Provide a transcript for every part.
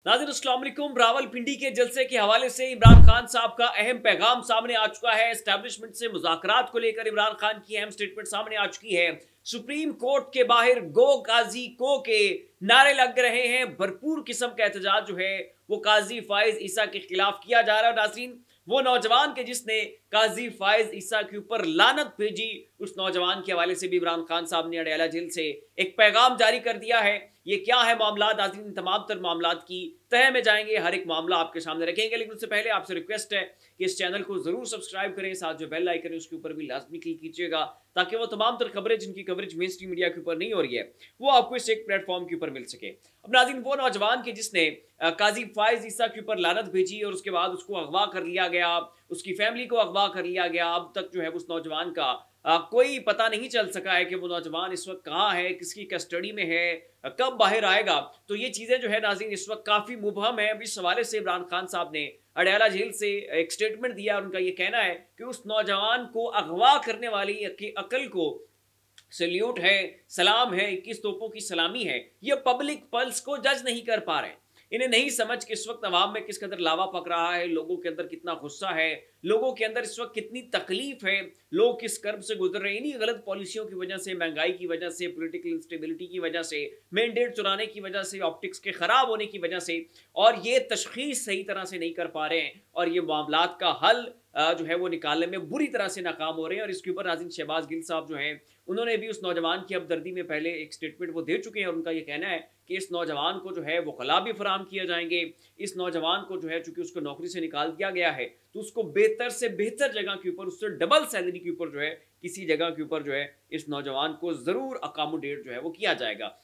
नाज़रीन अस्सलाम वालेकुम। रावलपिंडी के जलसे के हवाले से इमरान खान साहब का अहम पैगाम सामने आ चुका है। एस्टैब्लिशमेंट से मुज़ाकरात को लेकर इमरान खान की अहम स्टेटमेंट सामने आ चुकी है। सुप्रीम कोर्ट के बाहर गो काजी को के नारे लग रहे हैं। भरपूर किस्म का एहतजाज जो है वो काजी फाइज ईसा के खिलाफ किया जा रहा है। नाज़रीन, वो नौजवान के जिसने काजी फाइज ईसा के ऊपर लानत भेजी, उस नौजवान के हवाले से भी इमरान खान साहब ने अडयाला जेल से एक पैगाम जारी कर दिया है। ये क्या है मामला, नाज़रीन तमाम तर मामलात की तह में जाएंगे, हर एक मामला आपके सामने रखेंगे। लेकिन उससे पहले आपसे रिक्वेस्ट है कि इस चैनल को जरूर सब्सक्राइब करें, साथ जो बेल आइकन है उसके ऊपर भी लाजमी क्लिक कीजिएगा ताकि वो तमाम तर खबरें जिनकी कवरेज मेन स्ट्रीम मीडिया के ऊपर नहीं हो रही है वो आपको इस एक प्लेटफॉर्म के ऊपर मिल सके। अब नाज़रीन, वो नौजवान के जिसने काजी फाइज ईसा के ऊपर लानत भेजी और उसके बाद उसको अगवा कर लिया गया, उसकी फैमिली को अगवा कर लिया गया, अब तक जो है उस नौजवान का कोई पता नहीं चल सका है कि वो नौजवान इस वक्त कहाँ है, किसकी कस्टडी में है, कब बाहर आएगा। तो ये चीज़ें जो है नाज़रीन इस वक्त काफ़ी मुबहम है। इस हवाले से इमरान खान साहब ने अडयाला जेल से एक स्टेटमेंट दिया और उनका ये कहना है कि उस नौजवान को अगवा करने वाली अकल को सल्यूट है, सलाम है, 21 तोपों की सलामी है। ये पब्लिक पल्स को जज नहीं कर पा रहे हैं। इन्हें नहीं समझ कि इस वक्त अवाम में किस कदर लावा पक रहा है, लोगों के अंदर कितना गुस्सा है, लोगों के अंदर इस वक्त कितनी तकलीफ है, लोग किस कर्ब से गुजर रहे हैं। इन्हीं गलत पॉलिसियों की वजह से, महंगाई की वजह से, पॉलिटिकल इंस्टेबिलिटी की वजह से, मैंडेट चुराने की वजह से, ऑप्टिक्स के खराब होने की वजह से, और ये तशखीस सही तरह से नहीं कर पा रहे हैं और ये मामलात का हल जो है वो निकालने में बुरी तरह से नाकाम हो रहे हैं। और इसके ऊपर नाज़रीन शहबाज गिल साहब जो हैं उन्होंने भी उस नौजवान की हमदर्दी में पहले एक स्टेटमेंट वो दे चुके हैं और उनका ये कहना है कि इस नौजवान को जो है वो खला भी फराम किए जाएंगे। इस नौजवान को जो है चूंकि उसको नौकरी से निकाल दिया गया है तो उसको बेहतर से बेहतर जगह के ऊपर, उससे डबल सैलरी के ऊपर जो है किसी जगह के ऊपर जो है इस नौजवान को जरूर अकोमोडेट जो है वो किया जाएगा।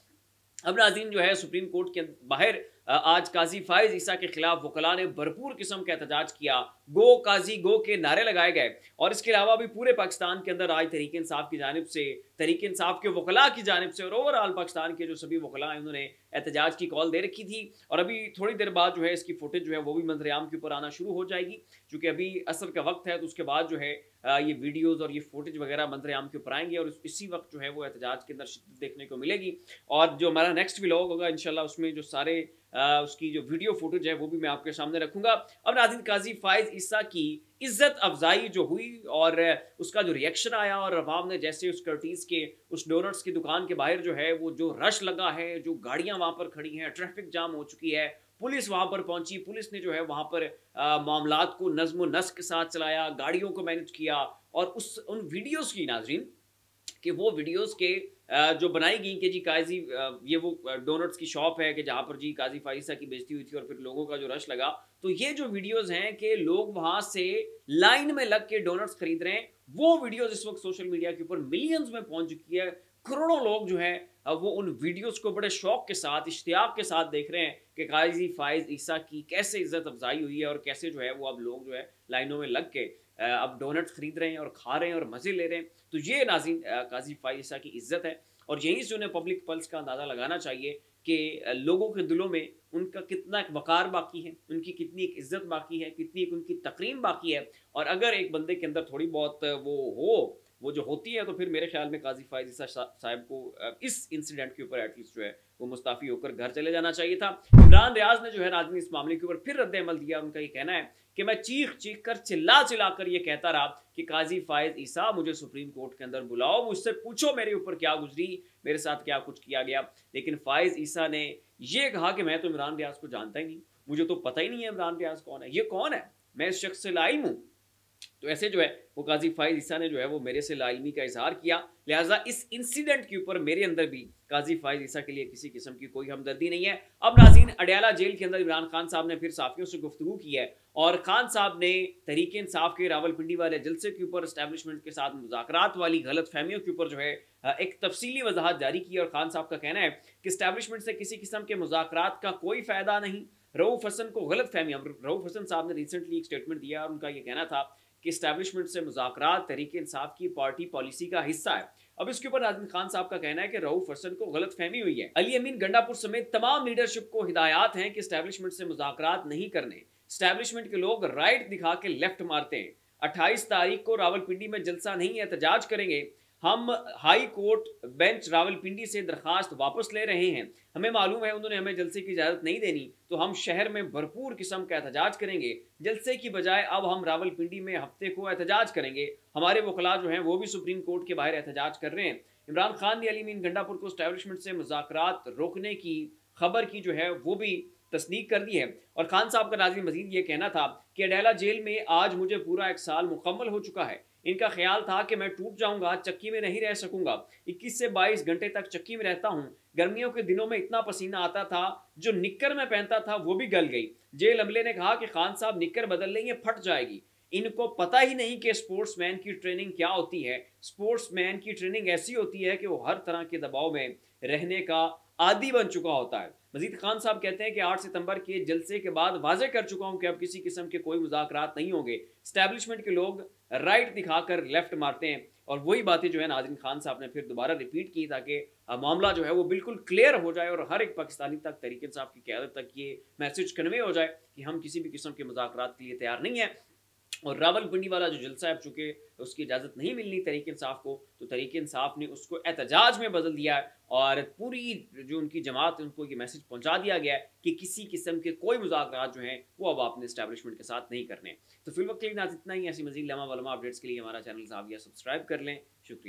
अब नाज़रीन जो है सुप्रीम कोर्ट के बाहर आज काजी फाइज ईसा के खिलाफ वकला ने भरपूर किस्म का एहतजाज किया, गो काजी गो के नारे लगाए गए। और इसके अलावा भी पूरे पाकिस्तान के अंदर आज तहरीक इंसाफ की जानिब से, तहरीक इंसाफ के वकला की जानिब से और ओवरऑल पाकिस्तान के जो सभी वकला हैं उन्होंने एहतजाज की कॉल दे रखी थी। और अभी थोड़ी देर बाद जो है इसकी फुटेज जो है वो भी मंजर-ए-आम के ऊपर आना शुरू हो जाएगी, क्योंकि अभी असर का वक्त है। तो उसके बाद जो है ये वीडियोज़ और ये फुटेज वगैरह मंजर-ए-आम के ऊपर आएंगे और इसी वक्त जो है वो एहतजाज के अंदर शिद्दत देखने को मिलेगी। और जो हमारा नेक्स्ट व्लॉग होगा इंशाल्लाह उसमें जो सारे उसकी जो वीडियो फुटेज है वो भी मैं आपके सामने रखूंगा। अब नाज़रीन, काजी फाइज ईसा की इज्जत अफजाई जो हुई और उसका जो रिएक्शन आया और अवाम ने जैसे उस कर्टीज़ के उस डोनट्स की दुकान के बाहर जो है वो जो रश लगा है, जो गाड़ियां वहां पर खड़ी हैं, ट्रैफिक जाम हो चुकी है, पुलिस वहां पर पहुंची, पुलिस ने जो है वहां पर मामलात को नज़्म नस्क के साथ चलाया, गाड़ियों को मैनेज किया। और उन वीडियोज़ की नाज़रीन कि वो वीडियोस के जो बनाई गई कि जी काजी ये वो डोनट्स की शॉप है कि जहाँ पर जी काजी फाइसा की बेइज्जती हुई थी और फिर लोगों का जो रश लगा, तो ये जो वीडियोस हैं कि लोग वहाँ से लाइन में लग के डोनट्स खरीद रहे हैं, वो वीडियोस इस वक्त सोशल मीडिया के ऊपर मिलियंस में पहुंच चुकी है। करोड़ों लोग जो है वो उन वीडियोस को बड़े शौक के साथ, इश्तियाक के साथ देख रहे हैं कि काजी फाइज ईसा की कैसे इज्जत अफजाई हुई है और कैसे जो है वो अब लोग जो है लाइनों में लग के अब डोनट्स खरीद रहे हैं और खा रहे हैं और मज़े ले रहे हैं। तो ये नाज़रीन काजी फाइज ईसा की इज्जत है और यहीं से उन्हें पब्लिक पल्स का अंदाज़ा लगाना चाहिए कि लोगों के दिलों में उनका कितना एक वक़ार बाकी है, उनकी कितनी एक इज्जत बाकी है, कितनी एक उनकी तकरीम बाकी है। और अगर एक बंदे के अंदर थोड़ी बहुत वो जो होती है तो फिर मेरे ख्याल में काजी फाइज ईसा साहब को इस इंसिडेंट के ऊपर एटलीस्ट जो है वो मुस्ताफ़ी होकर घर चले जाना चाहिए था। इमरान रियाज ने जो है नाज़रीन इस मामले के ऊपर फिर रद्द अमल दिया। उनका ये कहना है कि मैं चीख चीख कर चिल्ला चिल्ला कर ये कहता रहा कि काजी फाइज ईसा मुझे सुप्रीम कोर्ट के अंदर बुलाओ, मुझसे पूछो मेरे ऊपर क्या गुजरी, मेरे साथ क्या कुछ किया गया। लेकिन फाइज ईसा ने ये कहा कि मैं तो इमरान रियाज को जानता ही नहीं, मुझे तो पता ही नहीं है इमरान रियाज कौन है, ये कौन है, मैं इस शख्स से लाइम हूँ। तो ऐसे जो है वो काजी फाइज ईसा ने जो है वो मेरे से लाइलमी का इजहार किया, लिहाजा इस इंसिडेंट के ऊपर मेरे अंदर भी काजी फाइज ईसा के लिए किसी किस्म की कोई हमदर्दी नहीं है। अब नाज़रीन, अडयाला जेल के अंदर इमरान खान साहब ने फिर साफियों से गुफ्तगू की है और खान साहब ने तहरीक इंसाफ के रावलपिंडी वाले जलसे के ऊपर एस्टैब्लिशमेंट के साथ मुज़ाकरात वाली गलत फहमियों के ऊपर जो है एक तफसीली वजाहत जारी की। और खान साहब का कहना है कि एस्टैब्लिशमेंट से किसी किस्म के मुज़ाकरात का कोई फ़ायदा नहीं, रऊफ हसन को गलत फहमी। रऊफ हसन साहब ने रिसेंटली एक स्टेटमेंट दिया और उनका यह कहना था कि एस्टैब्लिशमेंट से मुज़ाकरात तहरीक इंसाफ की पार्टी पॉलिसी का हिस्सा है। अब इसके ऊपर नाज़रीन खान साहब का कहना है कि रऊफ हसन को गलत फहमी हुई है। अली अमीन गंडापुर समेत तमाम लीडरशिप को हिदायत हैं कि एस्टैब्लिशमेंट से मुज़ाकरात नहीं करने। एस्टैब्लिशमेंट के लोग राइट दिखा के लेफ्ट मारते हैं। 28 तारीख को रावलपिंडी में जलसा नहीं एहतजाज करेंगे। हम हाई कोर्ट बेंच रावलपिंडी से दरखास्त वापस ले रहे हैं। हमें मालूम है उन्होंने हमें जलसे की इजाज़त नहीं देनी, तो हम शहर में भरपूर किस्म का एहतजाज करेंगे। जलसे की बजाय अब हम रावलपिंडी में हफ्ते को एहतजाज करेंगे। हमारे वकला जो हैं वो भी सुप्रीम कोर्ट के बाहर एहतजाज कर रहे हैं। इमरान खान ने अली मीन गंडापुर को एस्टैब्लिशमेंट से मुज़ाकरात रोकने की खबर की जो है वो भी तस्दीक कर दी है। और खान साहब का नाज़रीन मजीद ये कहना था कि अडेला जेल में आज मुझे पूरा 1 साल मुकम्मल हो चुका है। इनका ख्याल था कि मैं टूट जाऊंगा, चक्की में नहीं रह सकूंगा। 21 से 22 घंटे तक चक्की में रहता हूं। गर्मियों के दिनों में इतना पसीना आता था, जो निक्कर में पहनता था वो भी गल गई। जेल अमले ने कहा कि खान साहब निक्कर बदल लेंगे, फट जाएगी। इनको पता ही नहीं कि स्पोर्ट्समैन की ट्रेनिंग क्या होती है। स्पोर्ट्समैन की ट्रेनिंग ऐसी होती है कि वो हर तरह के दबाव में रहने का आदी बन चुका होता है। मजीद खान साहब कहते हैं कि 8 सितंबर के जलसे के बाद वाजे कर चुका हूं कि अब किसी किस्म के कोई मुज़ाकरात नहीं होंगे। स्टैब्लिशमेंट के लोग राइट दिखाकर लेफ्ट मारते हैं, और वही बातें जो है नाज़रीन खान साहब ने फिर दोबारा रिपीट की ताकि मामला जो है वो बिल्कुल क्लियर हो जाए और हर एक पाकिस्तानी तक, तरीके साहब की क़यादत तक ये मैसेज कन्वे हो जाए कि हम किसी भी किस्म के मुज़ाकरात के लिए तैयार नहीं है। और रावलपिंडी वाला जो जलसा है, चूंकि उसकी इजाज़त नहीं मिलनी तहरीक इंसाफ को, तो तहरीक इंसाफ ने उसको एहतजाज में बदल दिया है और पूरी जो उनकी जमात है उनको ये मैसेज पहुंचा दिया गया है कि किसी किस्म के कोई मुज़ाकरात जो हैं वो अब आपने इस्टेब्लिशमेंट के साथ नहीं करने। तो फिल वक्त के लिए इतना ही। ऐसी मज़ीद लम्हा वलमा अपडेट्स के लिए हमारा चैनल ज़ाविया सब्सक्राइब कर लें। शुक्रिया।